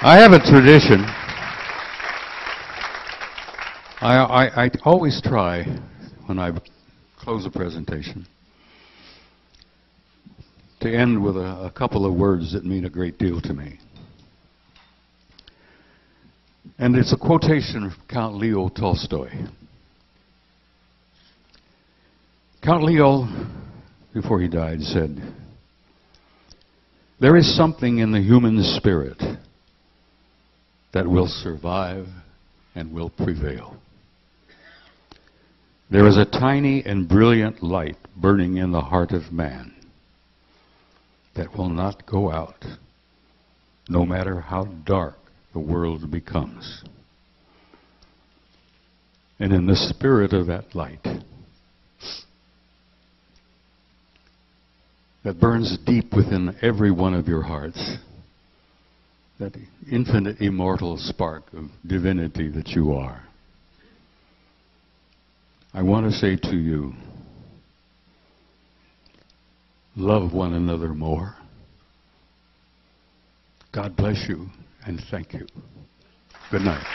I have a tradition. I always try, when I close a presentation, to end with a couple of words that mean a great deal to me. And it's a quotation from Count Leo Tolstoy. Count Leo, before he died, said, "There is something in the human spirit that will survive and will prevail. There is a tiny and brilliant light burning in the heart of man that will not go out, no matter how dark the world becomes. And in the spirit of that light that burns deep within every one of your hearts, that infinite immortal spark of divinity that you are, I want to say to you, love one another more. God bless you, and thank you. Good night."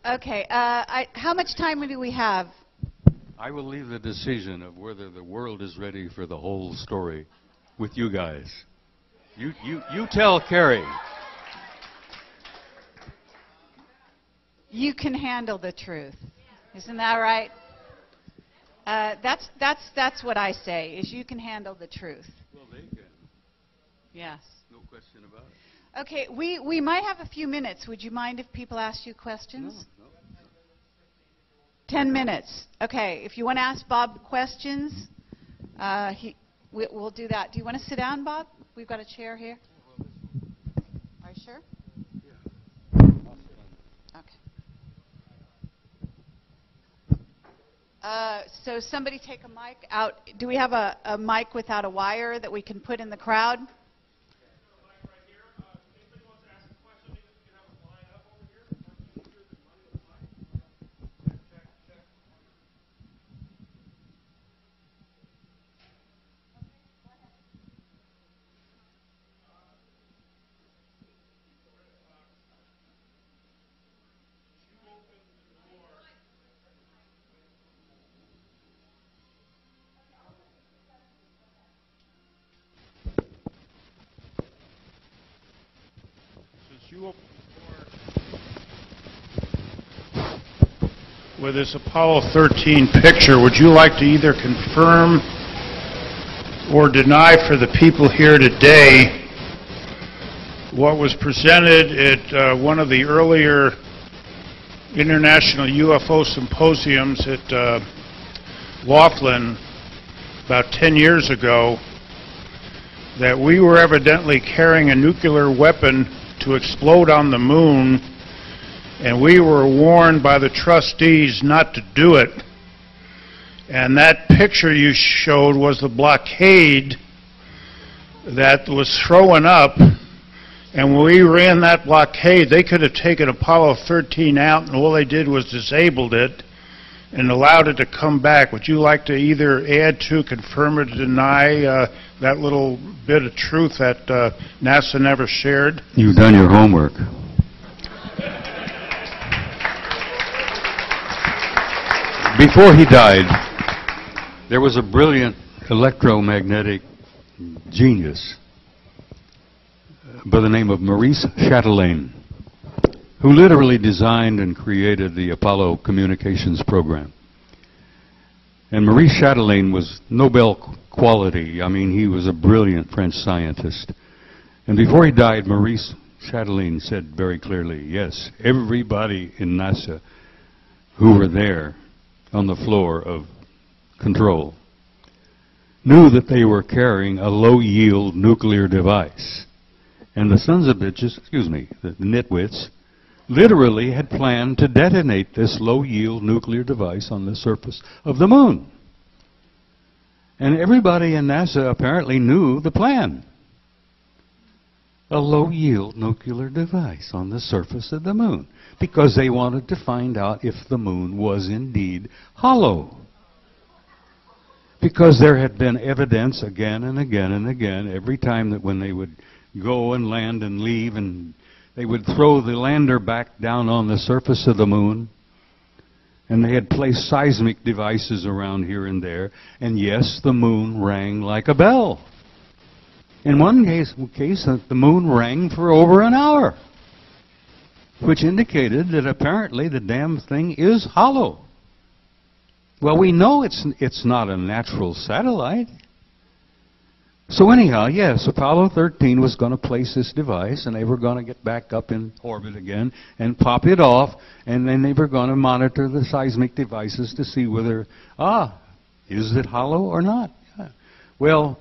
Okay, how much time do we have? I will leave the decision of whether the world is ready for the whole story with you guys. You tell Carrie. You can handle the truth. Isn't that right? That's what I say, is you can handle the truth. Well, they can. Yes. No question about it. Okay, we might have a few minutes. Would you mind if people ask you questions? No. 10 minutes. Okay, if you want to ask Bob questions, we'll do that. Do you want to sit down, Bob? We've got a chair here. Are you sure? Yeah. Okay. So somebody take a mic out. Do we have a mic without a wire that we can put in the crowd? With this Apollo 13 picture, would you like to either confirm or deny for the people here today what was presented at one of the earlier international UFO symposiums at Laughlin about 10 years ago, that we were evidently carrying a nuclear weapon to explode on the moon, and we were warned by the trustees not to do it. And that picture you showed was the blockade that was throwing up, and when we ran that blockade, they could have taken Apollo 13 out, and all they did was disabled it and allowed it to come back. Would you like to either add to, confirm, or deny that little bit of truth that NASA never shared? You've done your homework. Before he died, there was a brilliant electromagnetic genius by the name of Maurice Chatelain, who literally designed and created the Apollo communications program. And Maurice Chatelain was Nobel quality. I mean, he was a brilliant French scientist. And before he died, Maurice Chatelain said very clearly, yes, everybody in NASA who were there on the floor of control knew that they were carrying a low-yield nuclear device. And the sons of bitches, the nitwits, literally had planned to detonate this low-yield nuclear device on the surface of the moon. And everybody in NASA apparently knew the plan. A low-yield nuclear device on the surface of the moon, because they wanted to find out if the moon was indeed hollow. Because there had been evidence again and again and again, every time that when they would go and land and leave, and they would throw the lander back down on the surface of the moon, and they had placed seismic devices around here and there, and yes, the moon rang like a bell. In one case, the moon rang for over an hour, which indicated that apparently the damn thing is hollow. Well, we know it's not a natural satellite. So anyhow, yes, Apollo 13 was going to place this device, and they were going to get back up in orbit again and pop it off, and then they were going to monitor the seismic devices to see whether, is it hollow or not? Yeah. Well,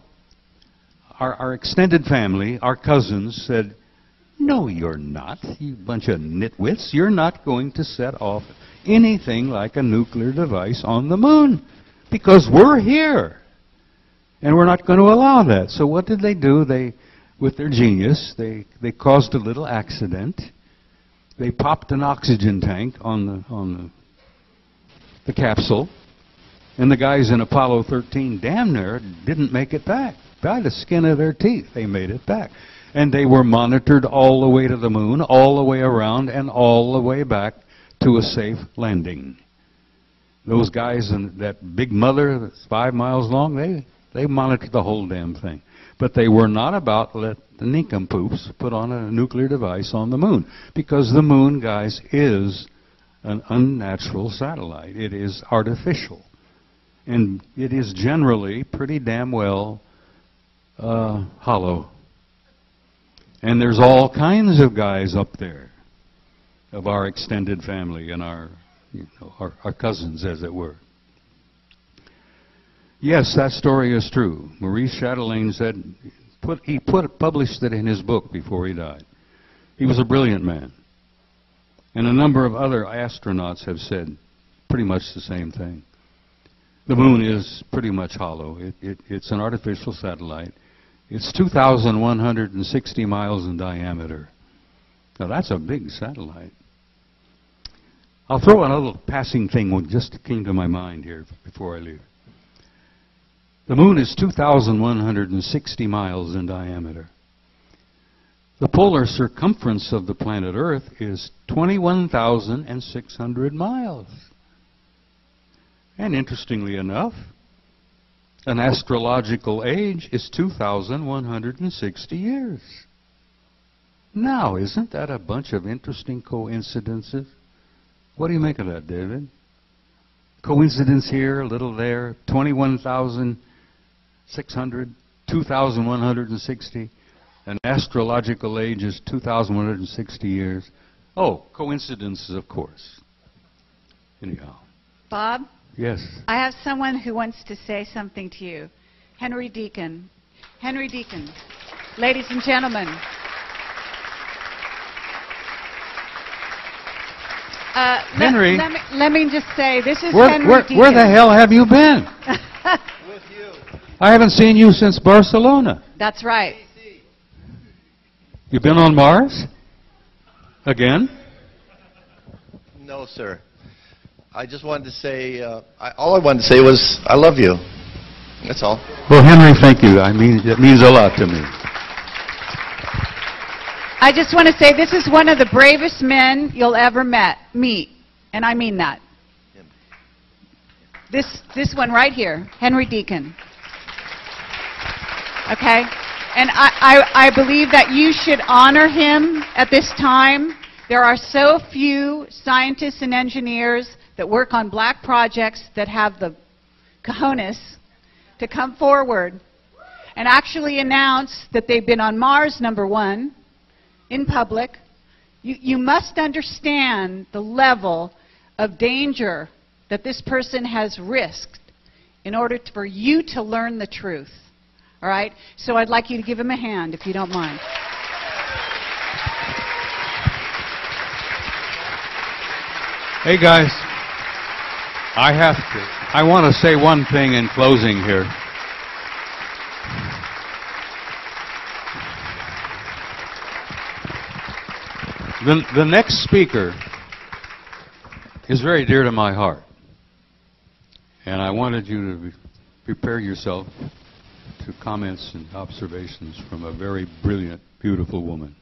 our extended family, our cousins, said, no, you're not, you bunch of nitwits. You're not going to set off anything like a nuclear device on the moon, because we're here. And we're not going to allow that. So what did they do? They, with their genius, they caused a little accident. They popped an oxygen tank on the capsule, and the guys in Apollo 13 damn near didn't make it back. By the skin of their teeth, they made it back. And they were monitored all the way to the moon, all the way around, and all the way back to a safe landing. Those guys in that big mother that's 5 miles long, they monitored the whole damn thing. But they were not about to let the nincompoops put on a nuclear device on the moon. Because the moon, guys, is an unnatural satellite. It is artificial. And it is generally pretty damn well hollow. And there's all kinds of guys up there of our extended family and our cousins, as it were. Yes, that story is true. Maurice Chatelain said, he published it in his book before he died. He was a brilliant man. And a number of other astronauts have said pretty much the same thing. The moon is pretty much hollow. It's an artificial satellite. It's 2,160 miles in diameter. Now that's a big satellite. I'll throw another passing thing that just came to my mind here before I leave. The moon is 2,160 miles in diameter. The polar circumference of the planet Earth is 21,600 miles. And interestingly enough, an astrological age is 2,160 years. Now, isn't that a bunch of interesting coincidences? What do you make of that, David? Coincidence here, a little there, 21,600, 2,160. An astrological age is 2,160 years. Oh, coincidences, of course. Anyhow. Bob? Yes. I have someone who wants to say something to you. Henry Deacon. Henry Deacon. Ladies and gentlemen. Henry. Let me just say, this is Henry Deacon. Where the hell have you been? With you. I haven't seen you since Barcelona. That's right. You've been on Mars? Again? No, sir. I just wanted to say, all I wanted to say was, I love you. That's all. Well, Henry, thank you. I mean, it means a lot to me. I just want to say this is one of the bravest men you'll ever meet, and I mean that. This one right here, Henry Deacon. Okay? And I believe that you should honor him at this time. There are so few scientists and engineers that work on black projects that have the cojones to come forward and actually announce that they've been on Mars, #1, in public. You must understand the level of danger that this person has risked in order for you to learn the truth. All right? So I'd like you to give him a hand, if you don't mind. Hey, guys. I want to say one thing in closing here. The next speaker is very dear to my heart. And I wanted you to prepare yourself to comments and observations from a very brilliant, beautiful woman.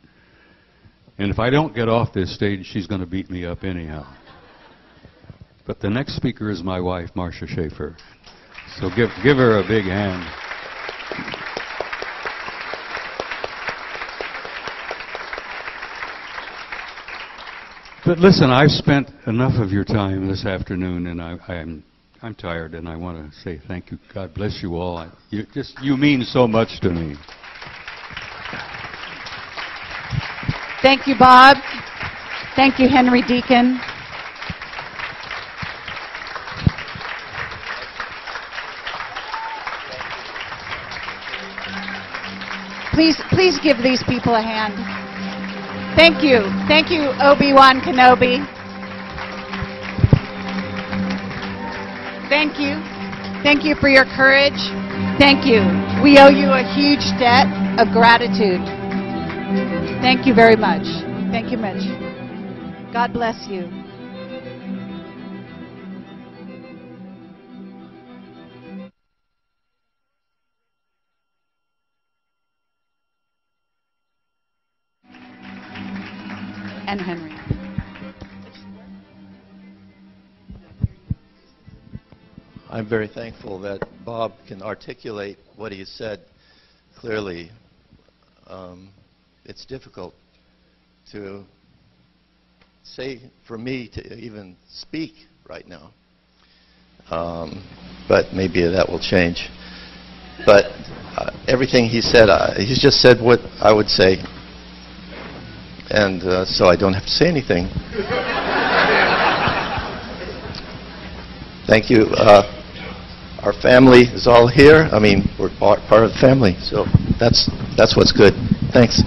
And if I don't get off this stage, she's going to beat me up anyhow. But the next speaker is my wife, Marcia Schaefer. So give her a big hand. But listen, I've spent enough of your time this afternoon, and I'm tired, and I want to say thank you. God bless you all. You mean so much to me. Thank you, Bob. Thank you, Henry Deacon. Please give these people a hand. Thank you. Thank you, Obi-Wan Kenobi. Thank you. Thank you for your courage. Thank you. We owe you a huge debt of gratitude. Thank you very much. Thank you much. God bless you. And Henry. I'm very thankful that Bob can articulate what he said clearly. It's difficult to say, for me to even speak right now. But maybe that will change. But everything he said, he's just said what I would say. And so I don't have to say anything. Thank you. Our family is all here. I mean, we're part of the family, so that's what's good. Thanks.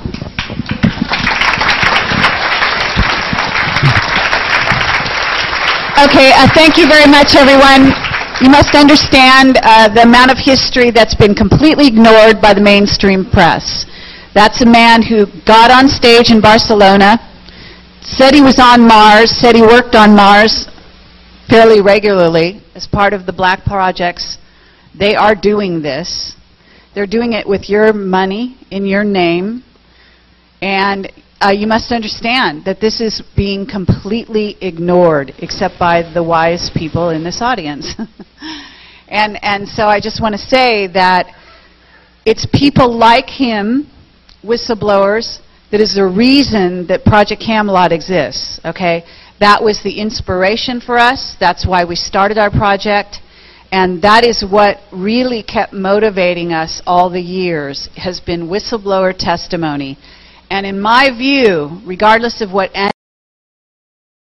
Okay, thank you very much, everyone. You must understand the amount of history that's been completely ignored by the mainstream press. That's a man who got on stage in Barcelona, said he was on Mars, said he worked on Mars fairly regularly as part of the black projects. They are doing this. They're doing it with your money, in your name. And you must understand that this is being completely ignored, except by the wise people in this audience. and so I just want to say that it's people like him, whistleblowers, that is the reason that Project Camelot exists, okay? That was the inspiration for us. That's why we started our project. And that is what really kept motivating us all the years, has been whistleblower testimony. And in my view, regardless of what